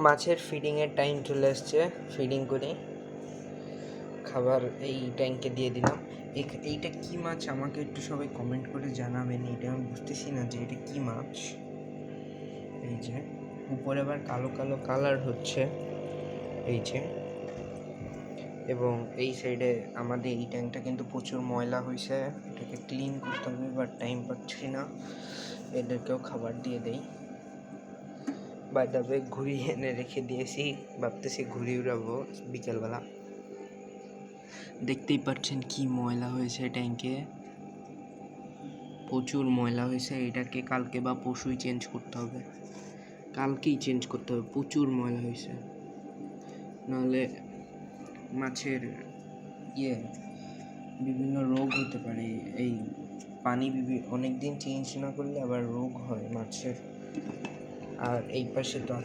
মাছের ফিডিংয়ের টাইম চলে আসছে। ফিডিং করে খাবার এই ট্যাঙ্কে দিয়ে দিলাম। এইটা কি মাছ আমাকে একটু সবাই কমেন্ট করে জানাবেন। এটা আমি বুঝতেছি না যে এটা কি মাছ। এই যে উপরে আবার কালো কালো কালার হচ্ছে, এই যে। এবং এই সাইডে আমাদের এই ট্যাঙ্কটা কিন্তু প্রচুর ময়লা হয়েছে, এটাকে ক্লিন করতে হবে, বাট টাইম পাচ্ছি না। এদেরকেও খাবার দিয়ে দেই। বাই দ্য ওয়ে ঘুড়ি এনে রেখে দিয়েছি, ভাবতেছি ঘুড়ি উড়াবো বিকেলবেলা। দেখতেই পাচ্ছেন কি ময়লা হয়েছে ট্যাঙ্কে, প্রচুর ময়লা হয়েছে। এটাকে কালকে বা পরশুই চেঞ্জ করতে হবে, কালকেই চেঞ্জ করতে হবে, প্রচুর ময়লা হয়েছে। নাহলে মাছের বিভিন্ন রোগ হতে পারে। এই পানি অনেক দিন চেঞ্জ না করলে আবার রোগ হয় মাছের। আর এই পাশে তো